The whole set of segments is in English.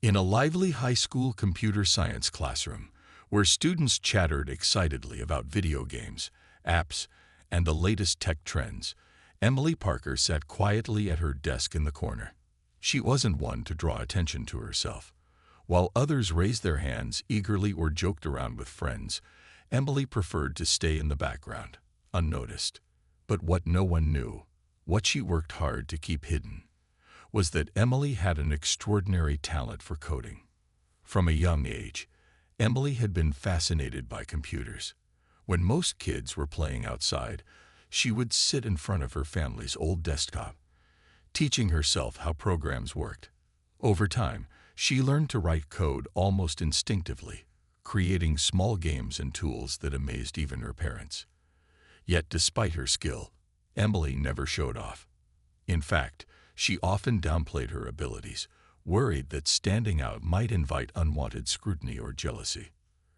In a lively high school computer science classroom, where students chattered excitedly about video games, apps, and the latest tech trends, Emily Parker sat quietly at her desk in the corner. She wasn't one to draw attention to herself. While others raised their hands eagerly or joked around with friends, Emily preferred to stay in the background, unnoticed. But what no one knew, what she worked hard to keep hidden, was that Emily had an extraordinary talent for coding. From a young age, Emily had been fascinated by computers. When most kids were playing outside, she would sit in front of her family's old desktop, teaching herself how programs worked. Over time, she learned to write code almost instinctively, creating small games and tools that amazed even her parents. Yet despite her skill, Emily never showed off. In fact, she often downplayed her abilities, worried that standing out might invite unwanted scrutiny or jealousy.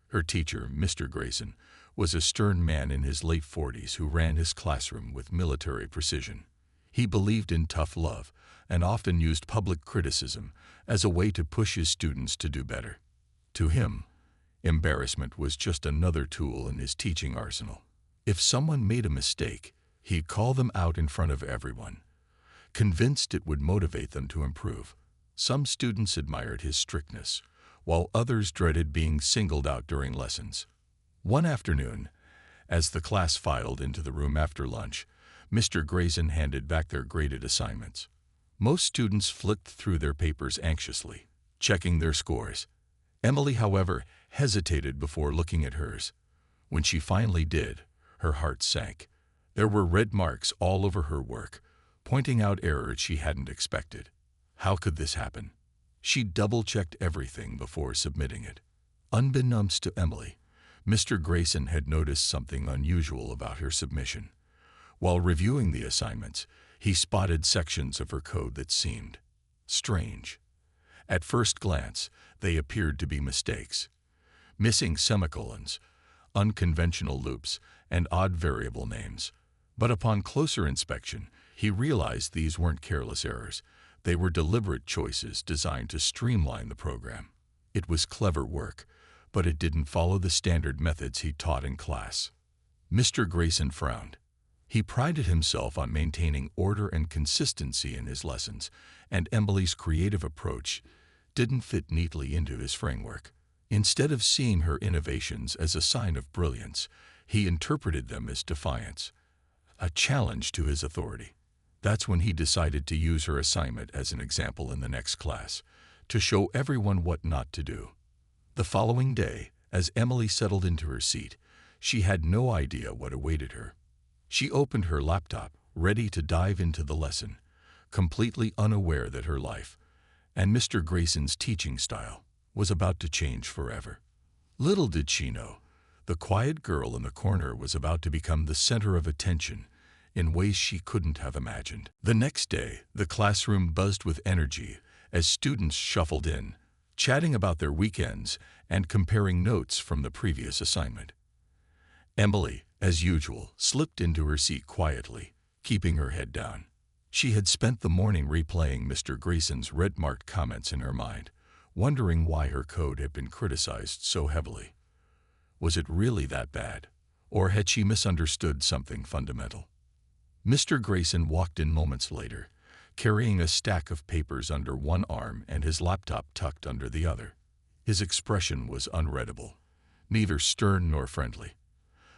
Her teacher, Mr. Grayson, was a stern man in his late 40s who ran his classroom with military precision. He believed in tough love and often used public criticism as a way to push his students to do better. To him, embarrassment was just another tool in his teaching arsenal. If someone made a mistake, he'd call them out in front of everyone, convinced it would motivate them to improve. Some students admired his strictness, while others dreaded being singled out during lessons. One afternoon, as the class filed into the room after lunch, Mr. Grayson handed back their graded assignments. Most students flicked through their papers anxiously, checking their scores. Emily, however, hesitated before looking at hers. When she finally did, her heart sank. There were red marks all over her work, pointing out errors she hadn't expected. How could this happen? She double-checked everything before submitting it. Unbeknownst to Emily, Mr. Grayson had noticed something unusual about her submission. While reviewing the assignments, he spotted sections of her code that seemed strange. At first glance, they appeared to be mistakes. Missing semicolons, unconventional loops, and odd variable names. But upon closer inspection, he realized these weren't careless errors. They were deliberate choices designed to streamline the program. It was clever work, but it didn't follow the standard methods he taught in class. Mr. Grayson frowned. He prided himself on maintaining order and consistency in his lessons, and Emily's creative approach didn't fit neatly into his framework. Instead of seeing her innovations as a sign of brilliance, he interpreted them as defiance, a challenge to his authority. That's when he decided to use her assignment as an example in the next class, to show everyone what not to do. The following day, as Emily settled into her seat, she had no idea what awaited her. She opened her laptop, ready to dive into the lesson, completely unaware that her life, and Mr. Grayson's teaching style, was about to change forever. Little did she know, the quiet girl in the corner was about to become the center of attention in ways she couldn't have imagined. The next day, the classroom buzzed with energy as students shuffled in, chatting about their weekends and comparing notes from the previous assignment. Emily, as usual, slipped into her seat quietly, keeping her head down. She had spent the morning replaying Mr. Grayson's red-marked comments in her mind, wondering why her code had been criticized so heavily. Was it really that bad, or had she misunderstood something fundamental? Mr. Grayson walked in moments later, carrying a stack of papers under one arm and his laptop tucked under the other. His expression was unreadable, neither stern nor friendly,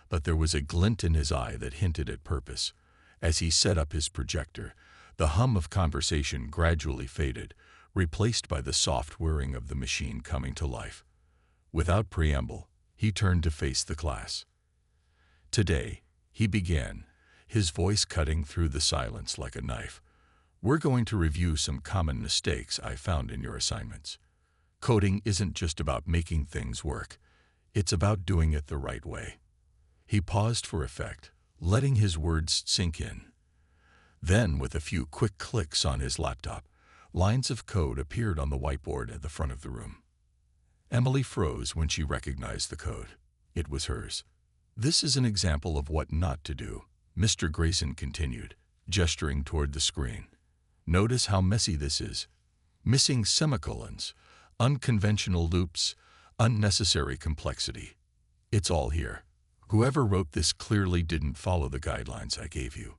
but there was a glint in his eye that hinted at purpose. As he set up his projector, the hum of conversation gradually faded, replaced by the soft whirring of the machine coming to life. Without preamble, he turned to face the class. Today, he began, his voice cutting through the silence like a knife. We're going to review some common mistakes I found in your assignments. Coding isn't just about making things work. It's about doing it the right way. He paused for effect, letting his words sink in. Then, with a few quick clicks on his laptop, lines of code appeared on the whiteboard at the front of the room. Emily froze when she recognized the code. It was hers. This is an example of what not to do, Mr. Grayson continued, gesturing toward the screen. Notice how messy this is. Missing semicolons, Unconventional loops, unnecessary complexity. It's all here. Whoever wrote this clearly didn't follow the guidelines I gave you.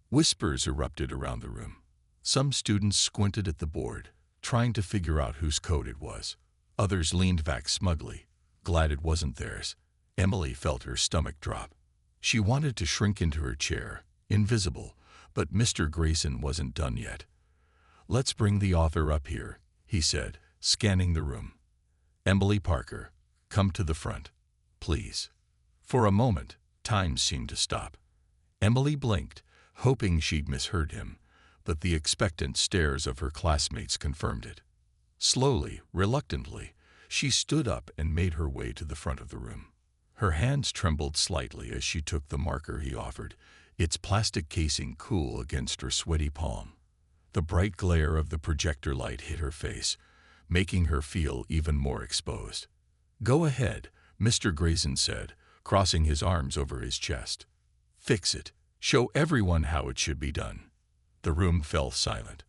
Whispers erupted around the room. Some students squinted at the board, trying to figure out whose code it was. Others leaned back smugly, glad it wasn't theirs. Emily felt her stomach drop. She wanted to shrink into her chair, invisible, but Mr. Grayson wasn't done yet. "Let's bring the author up here," he said, scanning the room. "Emily Parker, come to the front, please." For a moment, time seemed to stop. Emily blinked, hoping she'd misheard him, but the expectant stares of her classmates confirmed it. Slowly, reluctantly, she stood up and made her way to the front of the room. Her hands trembled slightly as she took the marker he offered, its plastic casing cool against her sweaty palm. The bright glare of the projector light hit her face, making her feel even more exposed. "Go ahead," Mr. Grayson said, crossing his arms over his chest. "Fix it. Show everyone how it should be done." The room fell silent.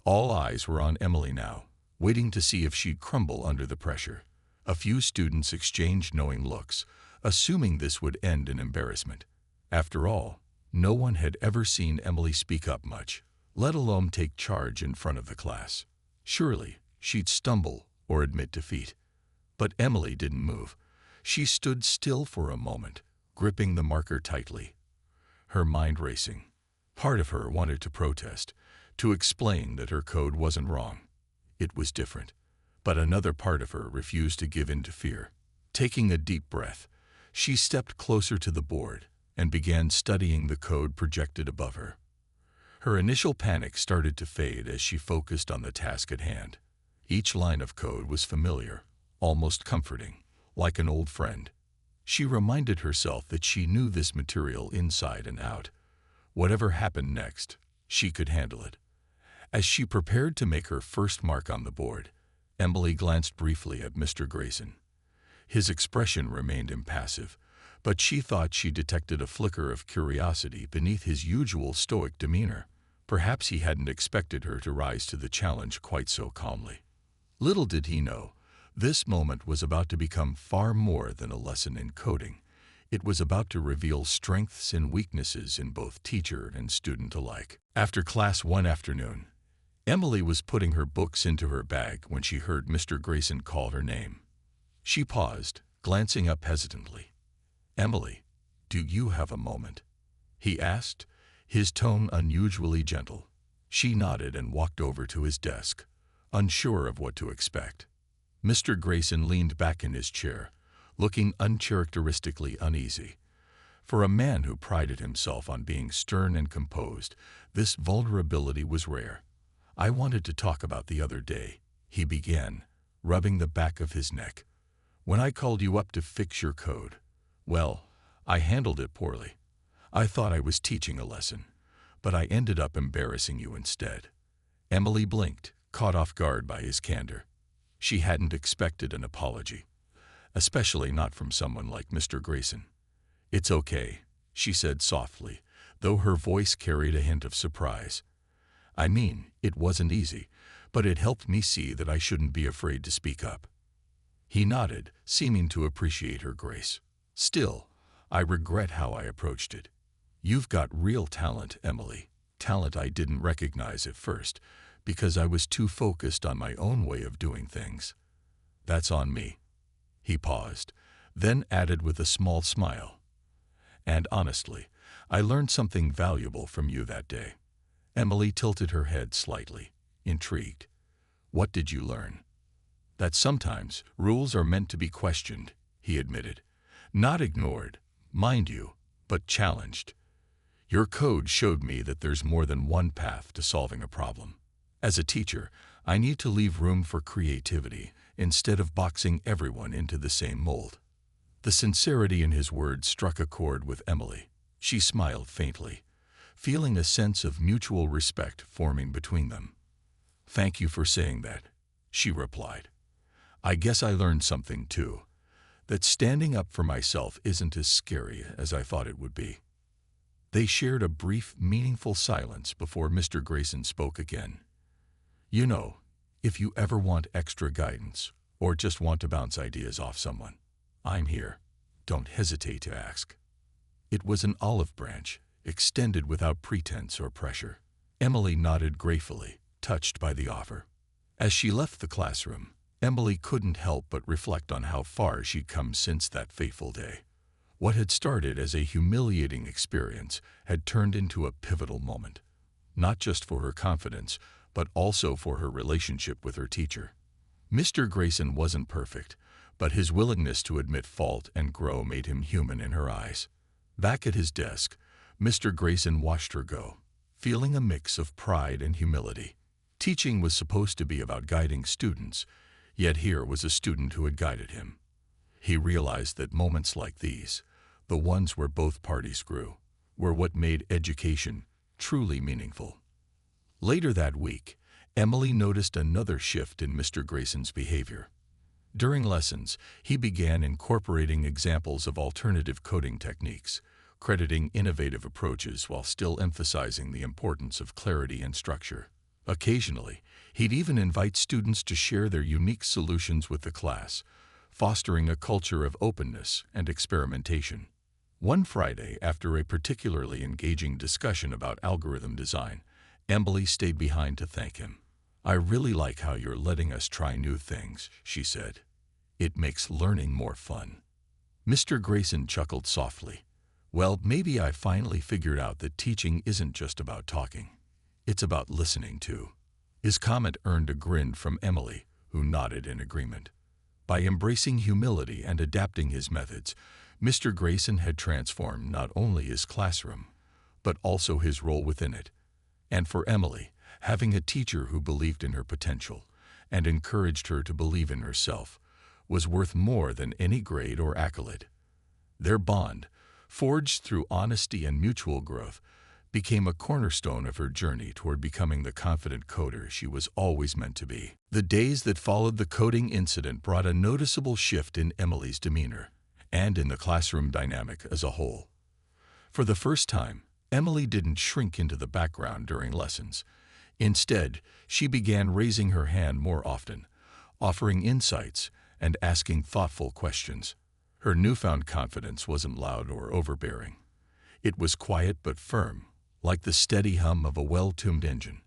All eyes were on Emily now, waiting to see if she'd crumble under the pressure. A few students exchanged knowing looks, assuming this would end in embarrassment. After all, no one had ever seen Emily speak up much, let alone take charge in front of the class. Surely, she'd stumble or admit defeat. But Emily didn't move. She stood still for a moment, gripping the marker tightly, her mind racing. Part of her wanted to protest, to explain that her code wasn't wrong. It was different. But another part of her refused to give in to fear. Taking a deep breath, she stepped closer to the board and began studying the code projected above her. Her initial panic started to fade as she focused on the task at hand. Each line of code was familiar, almost comforting, like an old friend. She reminded herself that she knew this material inside and out. Whatever happened next, she could handle it. As she prepared to make her first mark on the board, Emily glanced briefly at Mr. Grayson. His expression remained impassive, but she thought she detected a flicker of curiosity beneath his usual stoic demeanor. Perhaps he hadn't expected her to rise to the challenge quite so calmly. Little did he know, this moment was about to become far more than a lesson in coding. It was about to reveal strengths and weaknesses in both teacher and student alike. After class one afternoon, Emily was putting her books into her bag when she heard Mr. Grayson call her name. She paused, glancing up hesitantly. "Emily, do you have a moment?" he asked, his tone unusually gentle. She nodded and walked over to his desk, unsure of what to expect. Mr. Grayson leaned back in his chair, looking uncharacteristically uneasy. For a man who prided himself on being stern and composed, this vulnerability was rare. "I wanted to talk about the other day," he began, rubbing the back of his neck. "When I called you up to fix your code, well, I handled it poorly. I thought I was teaching a lesson, but I ended up embarrassing you instead." Emily blinked, caught off guard by his candor. She hadn't expected an apology, especially not from someone like Mr. Grayson. "It's okay," she said softly, though her voice carried a hint of surprise. "I mean, it wasn't easy, but it helped me see that I shouldn't be afraid to speak up." He nodded, seeming to appreciate her grace. "Still, I regret how I approached it. You've got real talent, Emily. Talent I didn't recognize at first, because I was too focused on my own way of doing things. That's on me." He paused, then added with a small smile, "And honestly, I learned something valuable from you that day." Emily tilted her head slightly, intrigued. "What did you learn?" "That sometimes rules are meant to be questioned," he admitted. "Not ignored, mind you, but challenged. Your code showed me that there's more than one path to solving a problem. As a teacher, I need to leave room for creativity instead of boxing everyone into the same mold." The sincerity in his words struck a chord with Emily. She smiled faintly, feeling a sense of mutual respect forming between them. "Thank you for saying that," she replied. "I guess I learned something too, that standing up for myself isn't as scary as I thought it would be." They shared a brief, meaningful silence before Mr. Grayson spoke again. "You know, If you ever want extra guidance or just want to bounce ideas off someone, I'm here. Don't hesitate to ask." It was an olive branch, extended without pretense or pressure. Emily nodded gratefully, touched by the offer. As she left the classroom, Emily couldn't help but reflect on how far she'd come since that fateful day. What had started as a humiliating experience had turned into a pivotal moment, not just for her confidence, but also for her relationship with her teacher. Mr. Grayson wasn't perfect, but his willingness to admit fault and grow made him human in her eyes. Back at his desk, Mr. Grayson watched her go, feeling a mix of pride and humility. Teaching was supposed to be about guiding students, yet here was a student who had guided him. He realized that moments like these, the ones where both parties grew, were what made education truly meaningful. Later that week, Emily noticed another shift in Mr. Grayson's behavior. During lessons, he began incorporating examples of alternative coding techniques, crediting innovative approaches while still emphasizing the importance of clarity and structure. Occasionally, he'd even invite students to share their unique solutions with the class, fostering a culture of openness and experimentation. One Friday, after a particularly engaging discussion about algorithm design, Emily stayed behind to thank him. "I really like how you're letting us try new things," she said. "It makes learning more fun." Mr. Grayson chuckled softly. "Well, maybe I finally figured out that teaching isn't just about talking. It's about listening too." His comment earned a grin from Emily, who nodded in agreement. By embracing humility and adapting his methods, Mr. Grayson had transformed not only his classroom, but also his role within it. And for Emily, having a teacher who believed in her potential and encouraged her to believe in herself was worth more than any grade or accolade. Their bond, forged through honesty and mutual growth, became a cornerstone of her journey toward becoming the confident coder she was always meant to be. The days that followed the coding incident brought a noticeable shift in Emily's demeanor and in the classroom dynamic as a whole. For the first time, Emily didn't shrink into the background during lessons. Instead, she began raising her hand more often, offering insights and asking thoughtful questions. Her newfound confidence wasn't loud or overbearing. It was quiet but firm, like the steady hum of a well-tuned engine.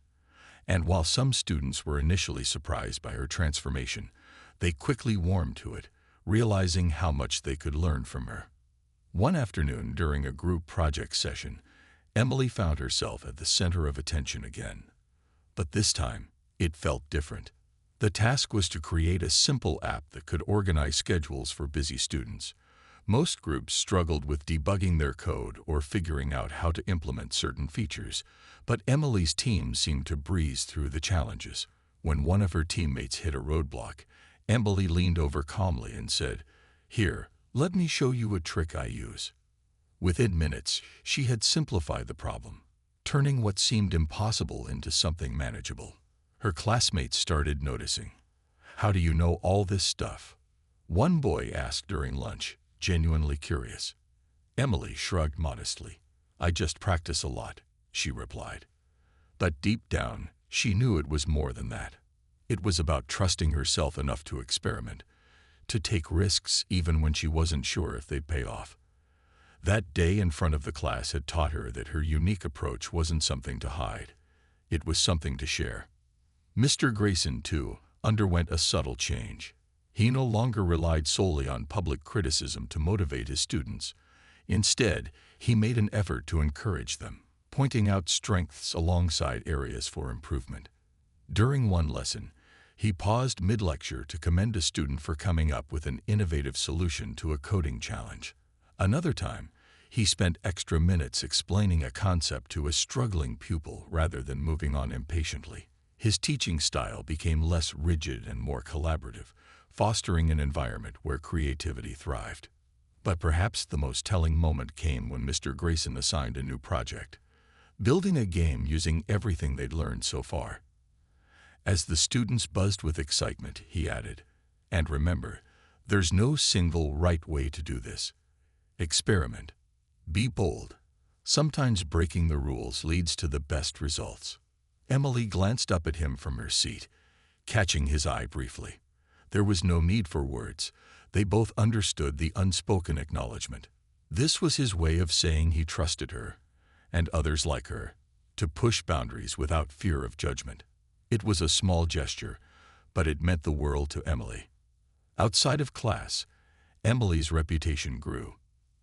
And while some students were initially surprised by her transformation, they quickly warmed to it, realizing how much they could learn from her. One afternoon during a group project session, Emily found herself at the center of attention again. But this time, it felt different. The task was to create a simple app that could organize schedules for busy students. Most groups struggled with debugging their code or figuring out how to implement certain features, but Emily's team seemed to breeze through the challenges. When one of her teammates hit a roadblock, Emily leaned over calmly and said, "Here, let me show you a trick I use." Within minutes, she had simplified the problem, turning what seemed impossible into something manageable. Her classmates started noticing. "How do you know all this stuff?" one boy asked during lunch, genuinely curious. Emily shrugged modestly. "I just practice a lot," she replied. But deep down, she knew it was more than that. It was about trusting herself enough to experiment, to take risks even when she wasn't sure if they'd pay off. That day in front of the class had taught her that her unique approach wasn't something to hide. It was something to share. Mr. Grayson, too, underwent a subtle change. He no longer relied solely on public criticism to motivate his students. Instead, he made an effort to encourage them, pointing out strengths alongside areas for improvement. During one lesson, he paused mid-lecture to commend a student for coming up with an innovative solution to a coding challenge. Another time, he spent extra minutes explaining a concept to a struggling pupil rather than moving on impatiently. His teaching style became less rigid and more collaborative, fostering an environment where creativity thrived. But perhaps the most telling moment came when Mr. Grayson assigned a new project, building a game using everything they'd learned so far. As the students buzzed with excitement, he added, "And remember, there's no single right way to do this. Experiment. Be bold. Sometimes breaking the rules leads to the best results." Emily glanced up at him from her seat, catching his eye briefly. There was no need for words. They both understood the unspoken acknowledgement. This was his way of saying he trusted her, and others like her, to push boundaries without fear of judgment. It was a small gesture, but it meant the world to Emily. Outside of class, Emily's reputation grew.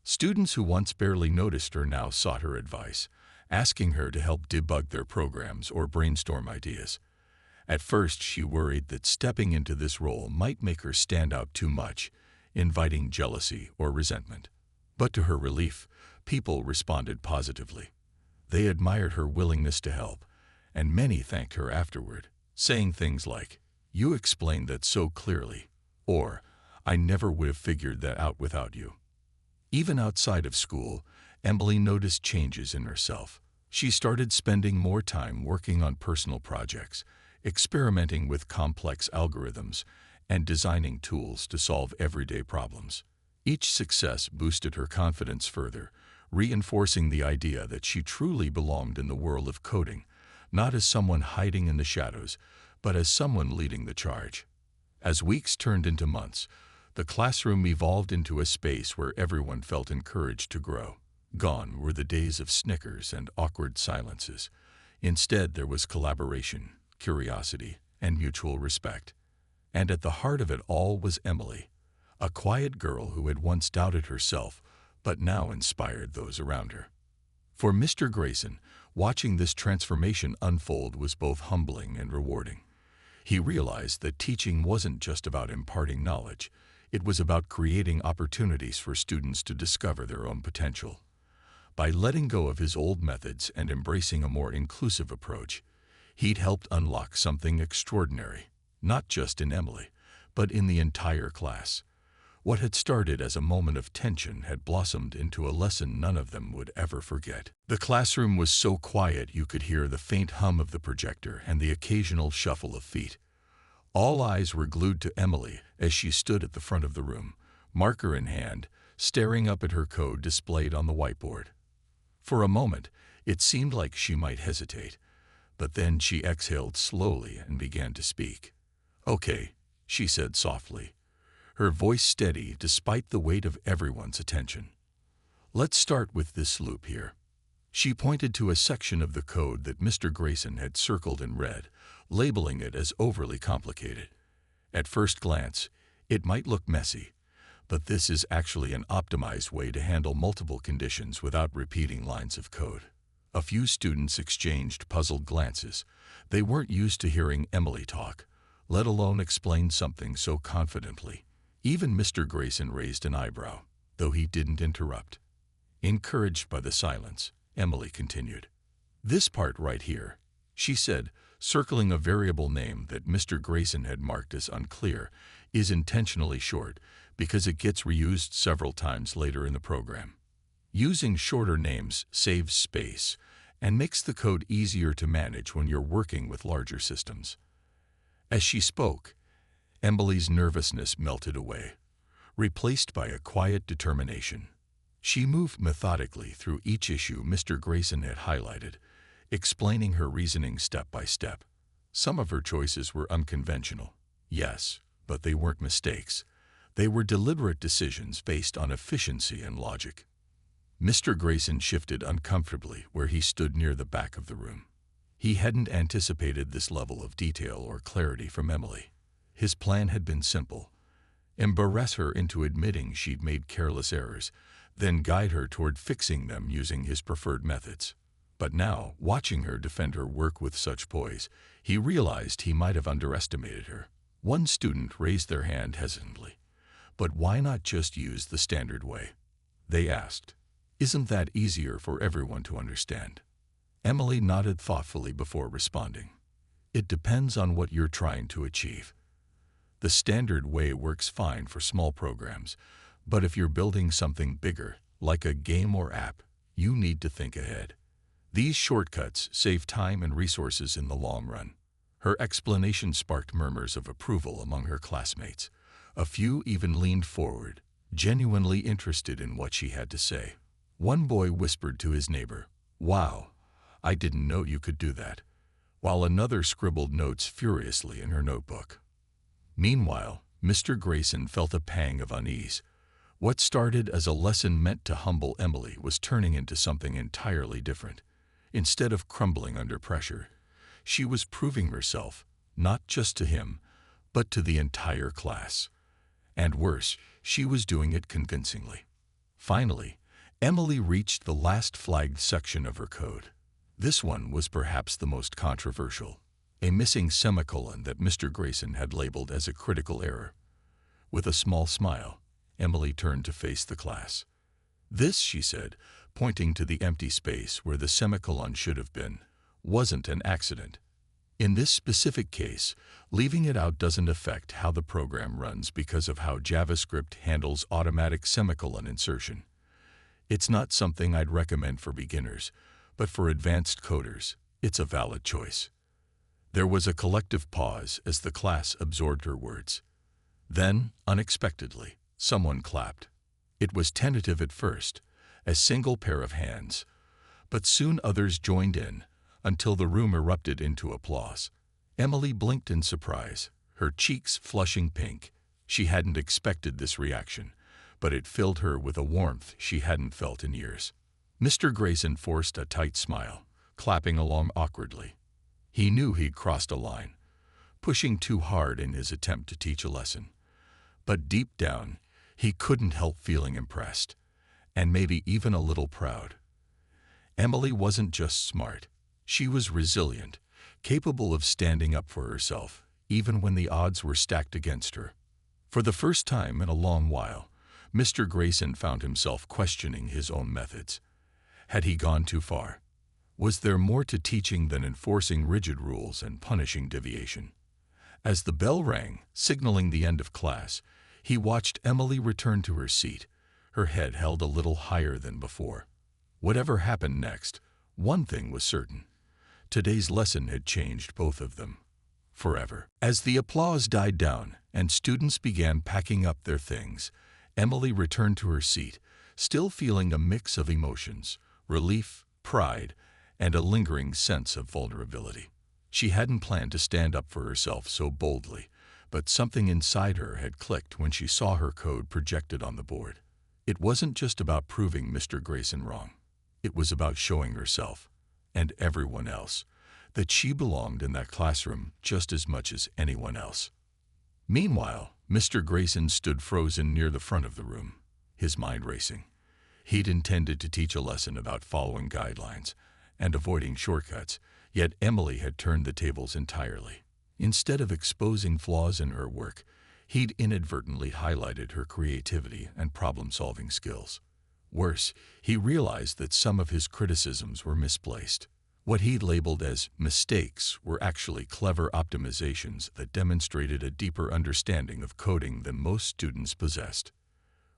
Students who once barely noticed her now sought her advice, asking her to help debug their programs or brainstorm ideas. At first, she worried that stepping into this role might make her stand out too much, inviting jealousy or resentment. But to her relief, people responded positively. They admired her willingness to help, and many thanked her afterward, saying things like, "You explained that so clearly," or "I never would have figured that out without you." Even outside of school, Emily noticed changes in herself. She started spending more time working on personal projects, experimenting with complex algorithms, and designing tools to solve everyday problems. Each success boosted her confidence further, reinforcing the idea that she truly belonged in the world of coding, not as someone hiding in the shadows, but as someone leading the charge. As weeks turned into months, the classroom evolved into a space where everyone felt encouraged to grow. Gone were the days of snickers and awkward silences. Instead, there was collaboration, curiosity, and mutual respect. And at the heart of it all was Emily, a quiet girl who had once doubted herself, but now inspired those around her. For Mr. Grayson, watching this transformation unfold was both humbling and rewarding. He realized that teaching wasn't just about imparting knowledge. It was about creating opportunities for students to discover their own potential. By letting go of his old methods and embracing a more inclusive approach, he'd helped unlock something extraordinary, not just in Emily, but in the entire class. What had started as a moment of tension had blossomed into a lesson none of them would ever forget. The classroom was so quiet you could hear the faint hum of the projector and the occasional shuffle of feet. All eyes were glued to Emily as she stood at the front of the room, marker in hand, staring up at her code displayed on the whiteboard. For a moment, it seemed like she might hesitate, but then she exhaled slowly and began to speak. "Okay," she said softly, her voice steady despite the weight of everyone's attention. "Let's start with this loop here." She pointed to a section of the code that Mr. Grayson had circled in red, labeling it as overly complicated. At first glance, it might look messy, but this is actually an optimized way to handle multiple conditions without repeating lines of code. A few students exchanged puzzled glances. They weren't used to hearing Emily talk, let alone explain something so confidently. Even Mr. Grayson raised an eyebrow, though he didn't interrupt. Encouraged by the silence, Emily continued. "This part right here," she said, circling a variable name that Mr. Grayson had marked as unclear, "is intentionally short because it gets reused several times later in the program. Using shorter names saves space and makes the code easier to manage when you're working with larger systems." As she spoke, Emily's nervousness melted away, replaced by a quiet determination. She moved methodically through each issue Mr. Grayson had highlighted, explaining her reasoning step by step. Some of her choices were unconventional, yes, but they weren't mistakes. They were deliberate decisions based on efficiency and logic. Mr. Grayson shifted uncomfortably where he stood near the back of the room. He hadn't anticipated this level of detail or clarity from Emily. His plan had been simple: embarrass her into admitting she'd made careless errors, then guide her toward fixing them using his preferred methods. But now, watching her defend her work with such poise, he realized he might have underestimated her. One student raised their hand hesitantly. "But why not just use the standard way?" they asked. "Isn't that easier for everyone to understand?" Emily nodded thoughtfully before responding. "It depends on what you're trying to achieve. The standard way works fine for small programs, but if you're building something bigger, like a game or app, you need to think ahead. These shortcuts save time and resources in the long run." Her explanation sparked murmurs of approval among her classmates. A few even leaned forward, genuinely interested in what she had to say. One boy whispered to his neighbor, "Wow, I didn't know you could do that," while another scribbled notes furiously in her notebook. Meanwhile, Mr. Grayson felt a pang of unease. What started as a lesson meant to humble Emily was turning into something entirely different. Instead of crumbling under pressure, she was proving herself, not just to him, but to the entire class. And worse, she was doing it convincingly. Finally, Emily reached the last flagged section of her code. This one was perhaps the most controversial, a missing semicolon that Mr. Grayson had labeled as a critical error. With a small smile, Emily turned to face the class. "This," she said, pointing to the empty space where the semicolon should have been, "wasn't an accident. In this specific case, leaving it out doesn't affect how the program runs because of how JavaScript handles automatic semicolon insertion. It's not something I'd recommend for beginners, but for advanced coders, it's a valid choice." There was a collective pause as the class absorbed her words. Then, unexpectedly, someone clapped. It was tentative at first, a single pair of hands, but soon others joined in, until the room erupted into applause. Emily blinked in surprise, her cheeks flushing pink. She hadn't expected this reaction, but it filled her with a warmth she hadn't felt in years. Mr. Grayson forced a tight smile, clapping along awkwardly. He knew he'd crossed a line, pushing too hard in his attempt to teach a lesson. But deep down, he couldn't help feeling impressed, and maybe even a little proud. Emily wasn't just smart. She was resilient, capable of standing up for herself, even when the odds were stacked against her. For the first time in a long while, Mr. Grayson found himself questioning his own methods. Had he gone too far? Was there more to teaching than enforcing rigid rules and punishing deviation? As the bell rang, signaling the end of class, he watched Emily return to her seat, her head held a little higher than before. Whatever happened next, one thing was certain. Today's lesson had changed both of them. Forever. As the applause died down and students began packing up their things, Emily returned to her seat, still feeling a mix of emotions, relief, pride, and a lingering sense of vulnerability. She hadn't planned to stand up for herself so boldly, but something inside her had clicked when she saw her code projected on the board. It wasn't just about proving Mr. Grayson wrong. It was about showing herself, and everyone else, that she belonged in that classroom just as much as anyone else. Meanwhile, Mr. Grayson stood frozen near the front of the room, his mind racing. He'd intended to teach a lesson about following guidelines and avoiding shortcuts, yet Emily had turned the tables entirely. Instead of exposing flaws in her work, he'd inadvertently highlighted her creativity and problem-solving skills. Worse, he realized that some of his criticisms were misplaced. What he'd labeled as mistakes were actually clever optimizations that demonstrated a deeper understanding of coding than most students possessed.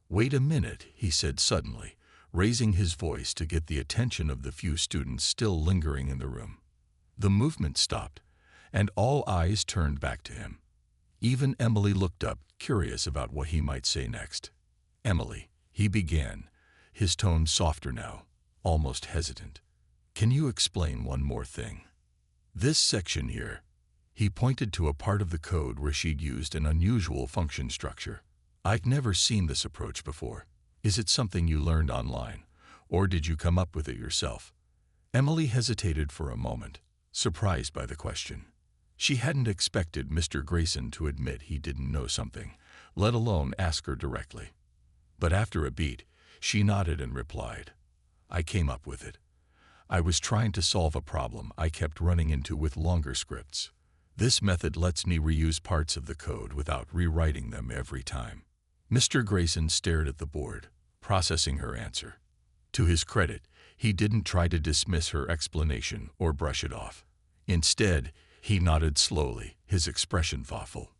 "Wait a minute," he said suddenly, raising his voice to get the attention of the few students still lingering in the room. The movement stopped, and all eyes turned back to him. Even Emily looked up, curious about what he might say next. "Emily," he began, his tone softer now, almost hesitant. "Can you explain one more thing? This section here." He pointed to a part of the code where she'd used an unusual function structure. "I'd never seen this approach before. Is it something you learned online, or did you come up with it yourself?" Emily hesitated for a moment, surprised by the question. She hadn't expected Mr. Grayson to admit he didn't know something, let alone ask her directly. But after a beat, she nodded and replied, "I came up with it. I was trying to solve a problem I kept running into with longer scripts. This method lets me reuse parts of the code without rewriting them every time." Mr. Grayson stared at the board, processing her answer. To his credit, he didn't try to dismiss her explanation or brush it off. Instead, he nodded slowly, his expression thoughtful.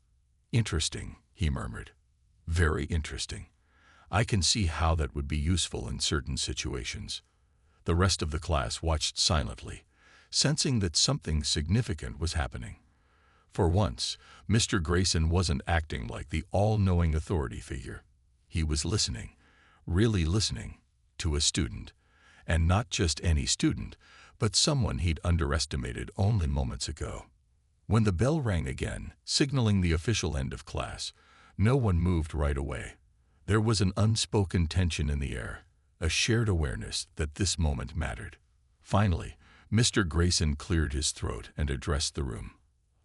"Interesting," he murmured. "Very interesting. I can see how that would be useful in certain situations." The rest of the class watched silently, sensing that something significant was happening. For once, Mr. Grayson wasn't acting like the all-knowing authority figure. He was listening, really listening, to a student. And not just any student, but someone he'd underestimated only moments ago. When the bell rang again, signaling the official end of class, no one moved right away. There was an unspoken tension in the air, a shared awareness that this moment mattered. Finally, Mr. Grayson cleared his throat and addressed the room.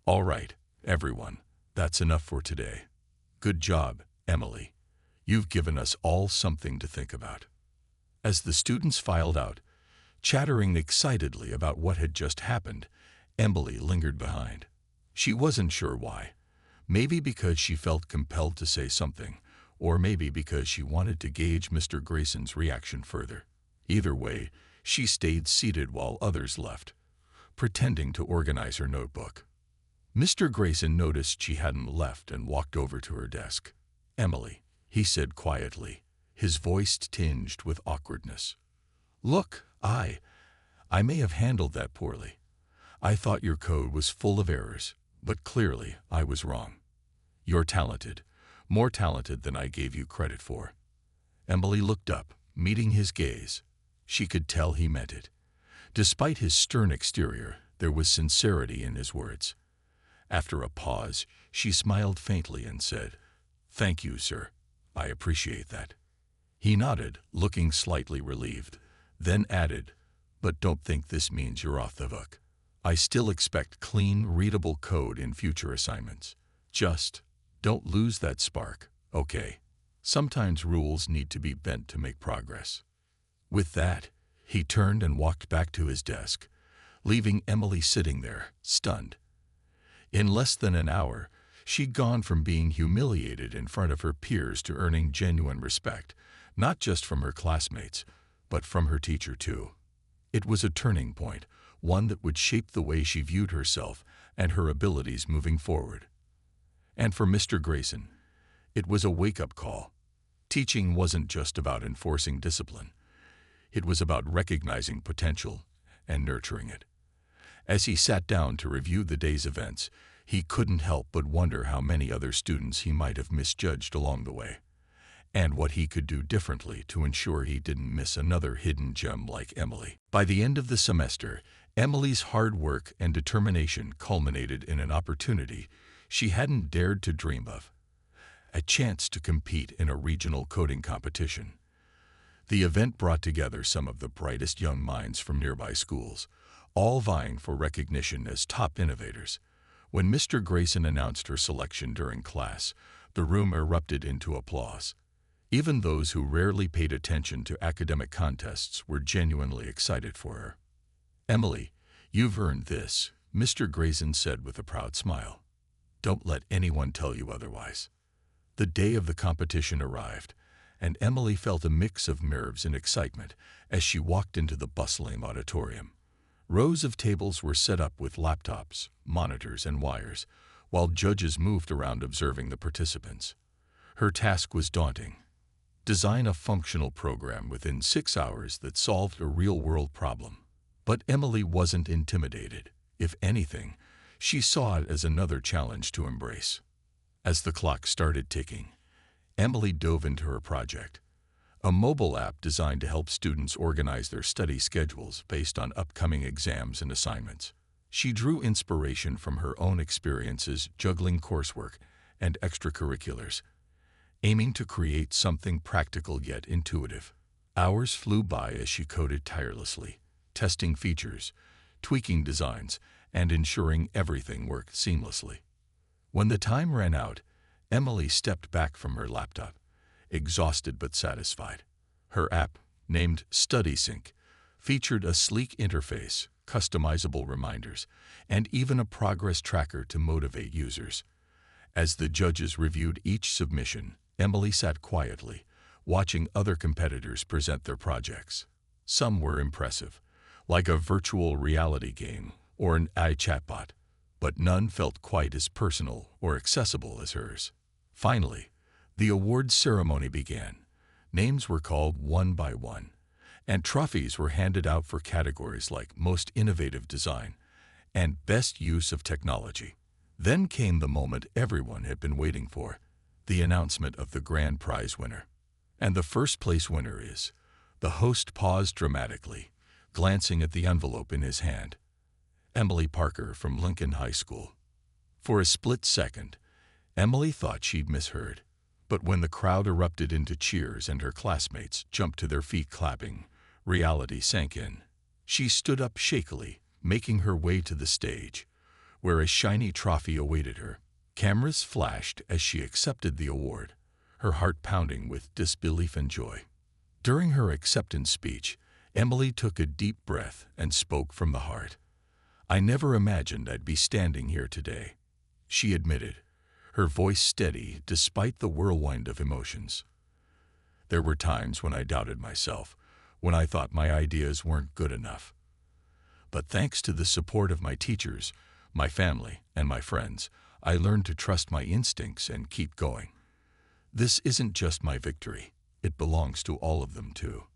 "All right, everyone, that's enough for today. Good job, Emily. You've given us all something to think about." As the students filed out, chattering excitedly about what had just happened, Emily lingered behind. She wasn't sure why. Maybe because she felt compelled to say something, or maybe because she wanted to gauge Mr. Grayson's reaction further. Either way, she stayed seated while others left, pretending to organize her notebook. Mr. Grayson noticed she hadn't left and walked over to her desk. "Emily," he said quietly, his voice tinged with awkwardness. "Look, I may have handled that poorly. I thought your code was full of errors, but clearly I was wrong. You're talented, more talented than I gave you credit for." Emily looked up, meeting his gaze. She could tell he meant it. Despite his stern exterior, there was sincerity in his words. After a pause, she smiled faintly and said, "Thank you, sir. I appreciate that." He nodded, looking slightly relieved, then added, "But don't think this means you're off the hook. I still expect clean, readable code in future assignments. Just don't lose that spark, okay? Sometimes rules need to be bent to make progress." With that, he turned and walked back to his desk, leaving Emily sitting there, stunned. In less than an hour, she'd gone from being humiliated in front of her peers to earning genuine respect, not just from her classmates, but from her teacher too. It was a turning point, one that would shape the way she viewed herself and her abilities moving forward. And for Mr. Grayson, it was a wake-up call. Teaching wasn't just about enforcing discipline. It was about recognizing potential and nurturing it. As he sat down to review the day's events, he couldn't help but wonder how many other students he might have misjudged along the way, and what he could do differently to ensure he didn't miss another hidden gem like Emily. By the end of the semester, Emily's hard work and determination culminated in an opportunity she hadn't dared to dream of: a chance to compete in a regional coding competition. The event brought together some of the brightest young minds from nearby schools, all vying for recognition as top innovators. When Mr. Grayson announced her selection during class, the room erupted into applause. Even those who rarely paid attention to academic contests were genuinely excited for her. "Emily, you've earned this," Mr. Grayson said with a proud smile. "Don't let anyone tell you otherwise." The day of the competition arrived, and Emily felt a mix of nerves and excitement as she walked into the bustling auditorium. Rows of tables were set up with laptops, monitors, and wires, while judges moved around observing the participants. Her task was daunting: design a functional program within 6 hours that solved a real-world problem. But Emily wasn't intimidated. If anything, she saw it as another challenge to embrace. As the clock started ticking, Emily dove into her project, a mobile app designed to help students organize their study schedules based on upcoming exams and assignments. She drew inspiration from her own experiences juggling coursework and extracurriculars, aiming to create something practical yet intuitive. Hours flew by as she coded tirelessly, testing features, tweaking designs, and ensuring everything worked seamlessly. When the time ran out, Emily stepped back from her laptop, exhausted but satisfied. Her app, named StudySync, featured a sleek interface, customizable reminders, and even a progress tracker to motivate users. As the judges reviewed each submission, Emily sat quietly, watching other competitors present their projects. Some were impressive, like a virtual reality game or an AI chatbot, but none felt quite as personal or accessible as hers. Finally, the awards ceremony began. Names were called one by one, and trophies were handed out for categories like Most Innovative Design and Best Use of Technology. Then came the moment everyone had been waiting for: the announcement of the grand prize winner. And the first place winner is... The host paused dramatically, glancing at the envelope in his hand. Emily Parker from Lincoln High School. For a split second, Emily thought she'd misheard. But when the crowd erupted into cheers and her classmates jumped to their feet clapping, reality sank in. She stood up shakily, making her way to the stage, where a shiny trophy awaited her. Cameras flashed as she accepted the award, her heart pounding with disbelief and joy. During her acceptance speech, Emily took a deep breath and spoke from the heart. "I never imagined I'd be standing here today," she admitted, her voice steady despite the whirlwind of emotions. "There were times when I doubted myself, when I thought my ideas weren't good enough. But thanks to the support of my teachers, my family, and my friends, I learned to trust my instincts and keep going. This isn't just my victory, it belongs to all of them too."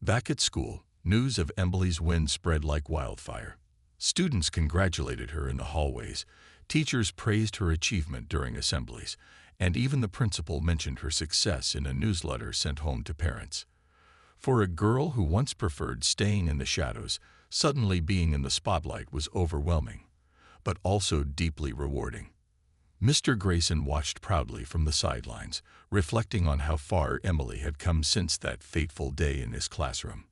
Back at school, news of Emily's win spread like wildfire. Students congratulated her in the hallways, teachers praised her achievement during assemblies, and even the principal mentioned her success in a newsletter sent home to parents. For a girl who once preferred staying in the shadows, suddenly being in the spotlight was overwhelming, but also deeply rewarding. Mr. Grayson watched proudly from the sidelines, reflecting on how far Emily had come since that fateful day in his classroom.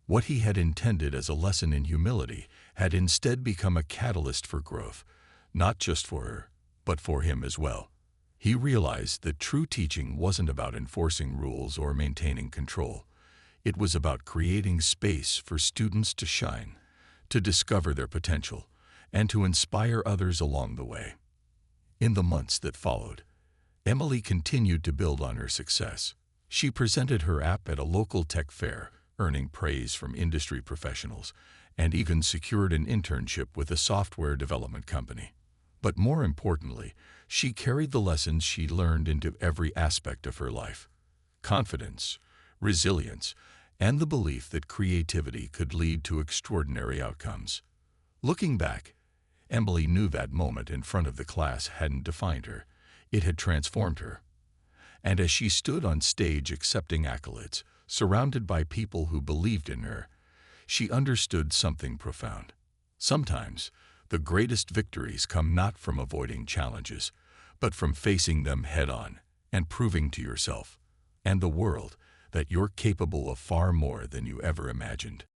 What he had intended as a lesson in humility had instead become a catalyst for growth, not just for her, but for him as well. He realized that true teaching wasn't about enforcing rules or maintaining control. It was about creating space for students to shine, to discover their potential, and to inspire others along the way. In the months that followed, Emily continued to build on her success. She presented her app at a local tech fair, earning praise from industry professionals, and even secured an internship with a software development company. But more importantly, she carried the lessons she learned into every aspect of her life: confidence, resilience, and the belief that creativity could lead to extraordinary outcomes. Looking back, Emily knew that moment in front of the class hadn't defined her, it had transformed her. And as she stood on stage accepting accolades, surrounded by people who believed in her, she understood something profound. Sometimes, the greatest victories come not from avoiding challenges, but from facing them head-on and proving to yourself and the world that you're capable of far more than you ever imagined.